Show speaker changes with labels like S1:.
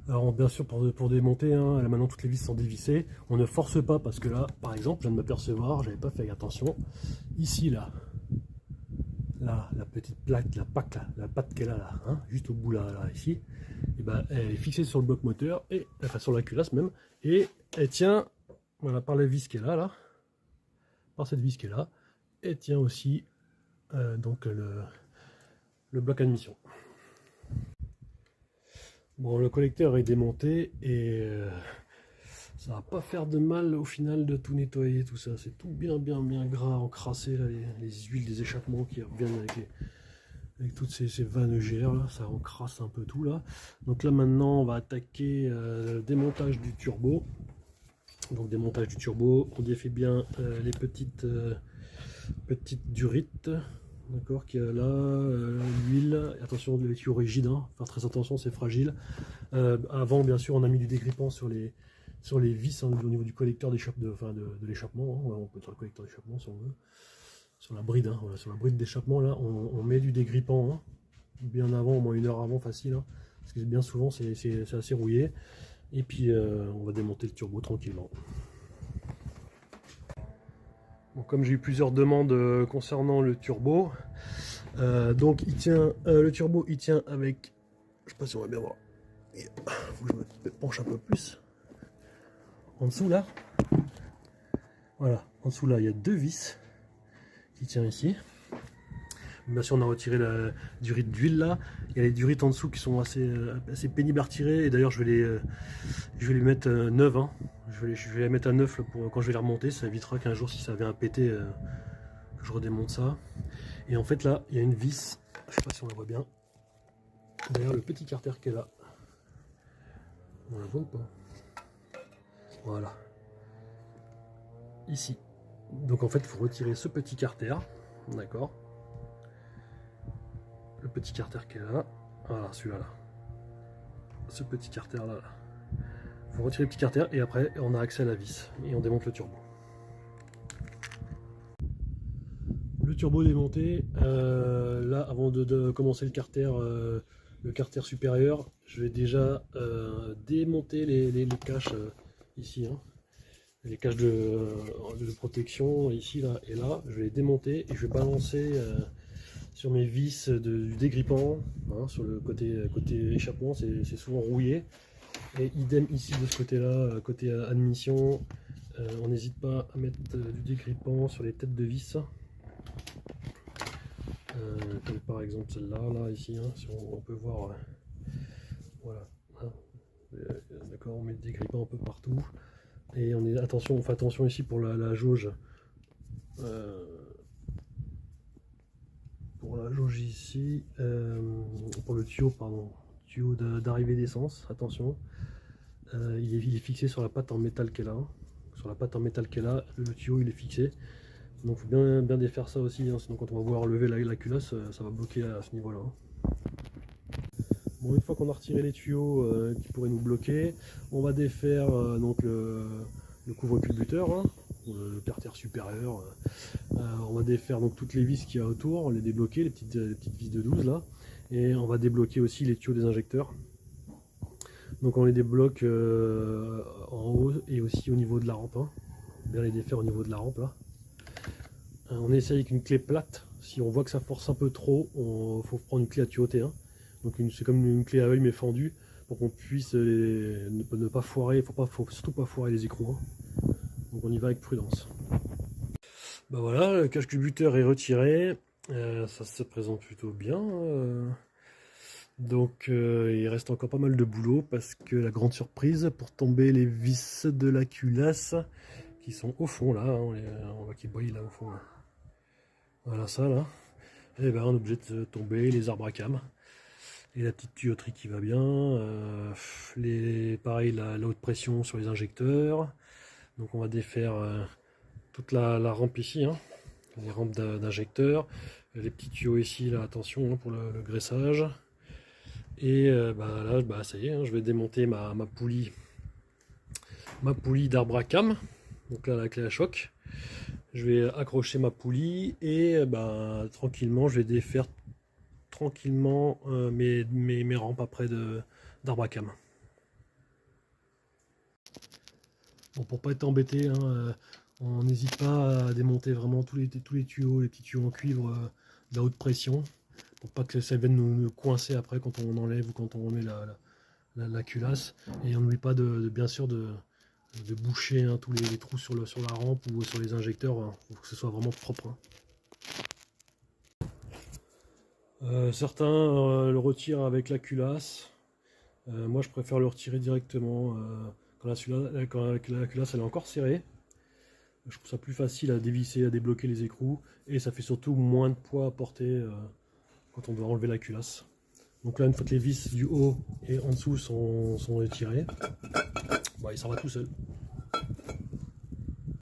S1: Alors bien sûr pour démonter, hein, là maintenant toutes les vis sont dévissées. On ne force pas parce que là, par exemple, je viens de m'apercevoir, j'avais pas fait attention. Ici là, la petite plaque, la patte, la patte qu'elle a là, hein, juste au bout là, ici, et ben, elle est fixée sur le bloc moteur, et enfin sur la culasse même, et elle tient, voilà, par la vis qu'elle a là, par cette vis qu'elle a, elle tient aussi donc le bloc admission. Bon, le collecteur est démonté et ça va pas faire de mal au final de tout nettoyer, tout ça. C'est tout bien gras, encrassé, là, les huiles des échappements qui reviennent avec toutes ces vannes GR, là, ça encrasse un peu tout là. Donc là maintenant on va attaquer le démontage du turbo. Donc démontage du turbo, on défait bien les petites durites. D'accord, qui a là, l'huile, attention le tuyau rigide, hein, faire très attention, c'est fragile. Avant, bien sûr, on a mis du dégrippant sur les vis, hein, au niveau du collecteur de l'échappement, hein, on peut dire le collecteur d'échappement si on veut. Sur la bride, hein, voilà, sur la bride d'échappement, là, on met du dégrippant, hein, bien avant, au moins 1 heure avant, facile, hein, parce que bien souvent, c'est assez rouillé. Et puis, on va démonter le turbo tranquillement. Bon, comme j'ai eu plusieurs demandes concernant le turbo, donc le turbo il tient avec, je sais pas si on va bien voir, il faut que je me penche un peu plus. En dessous là, voilà, en dessous là il y a 2 vis qui tiennent ici. Bien sûr on a retiré la durite d'huile là, il y a les durites en dessous qui sont assez pénibles à retirer, et d'ailleurs je vais les mettre neuves, hein. Je vais les mettre à neuf là, pour quand je vais les remonter, ça évitera qu'un jour si ça vient à péter, que je redémonte ça. Et en fait là il y a une vis, je sais pas si on la voit bien, derrière le petit carter qui est là. On la voit ou pas? Voilà. Ici. Donc en fait il faut retirer ce petit carter, d'accord, le petit carter qui est là, voilà celui-là là, ce petit carter là, il faut retirer le petit carter et après on a accès à la vis et on démonte le turbo. Le turbo démonté, là avant de commencer le carter supérieur, je vais déjà démonter les caches ici, hein. Les caches de protection ici là et là, je vais les démonter et je vais balancer sur mes vis du dégrippant, hein, sur le côté échappement, c'est souvent rouillé. Et idem ici de ce côté là, côté admission, on n'hésite pas à mettre du dégrippant sur les têtes de vis. Comme par exemple celle-là, là, ici, hein, si on peut voir, voilà, hein, d'accord, on met des grippins un peu partout, et on fait attention ici pour la jauge, ici, pour le tuyau, pardon, tuyau d'arrivée d'essence, attention, il est fixé sur la patte en métal qu'elle a, le tuyau il est fixé. Donc il faut bien défaire ça aussi, hein, sinon quand on va vouloir lever la culasse, ça va bloquer à ce niveau-là, hein. Bon, une fois qu'on a retiré les tuyaux qui pourraient nous bloquer, on va défaire donc le couvre-culbuteur, hein, le carter supérieur. On va défaire donc toutes les vis qu'il y a autour, les débloquer, les petites vis de 12 là. Et on va débloquer aussi les tuyaux des injecteurs. Donc on les débloque en haut et aussi au niveau de la rampe, hein. Bien les défaire au niveau de la rampe là. On essaye avec une clé plate. Si on voit que ça force un peu trop, il faut prendre une clé à tuyauter, hein. Donc c'est comme une clé à œil mais fendue pour qu'on puisse ne pas foirer. Faut surtout pas foirer les écrous, hein. Donc on y va avec prudence. Bah voilà, le cache-culbuteur est retiré. Ça se présente plutôt bien. Donc il reste encore pas mal de boulot parce que la grande surprise pour tomber les vis de la culasse qui sont au fond là, hein, on voit qu'ils brillent là au fond là. Voilà ça là. Et ben on est obligé de tomber les arbres à cam. Et la petite tuyauterie qui va bien. Pareil la haute pression sur les injecteurs. Donc on va défaire toute la rampe ici, hein, les rampes d'injecteurs. Les petits tuyaux ici là, attention, hein, pour le graissage. Et là ça y est, hein, je vais démonter ma poulie d'arbre à cam. Donc là la clé à choc. Je vais accrocher ma poulie et tranquillement je vais défaire tranquillement mes rampes après d'arbre à cam. Bon, pour pas être embêté, hein, on n'hésite pas à démonter vraiment tous les tuyaux, les petits tuyaux en cuivre de la haute pression, pour pas que ça vienne nous coincer après quand on enlève ou quand on remet la culasse. Et on n'oublie pas bien sûr de boucher, hein, tous les trous sur la rampe ou sur les injecteurs, hein, pour que ce soit vraiment propre, hein. Certains le retirent avec la culasse. Moi je préfère le retirer directement quand la culasse elle est encore serrée. Je trouve ça plus facile à dévisser, à débloquer les écrous, et ça fait surtout moins de poids à porter quand on doit enlever la culasse. Donc là, une fois que les vis du haut et en dessous sont retirées, bah, il s'en va tout seul.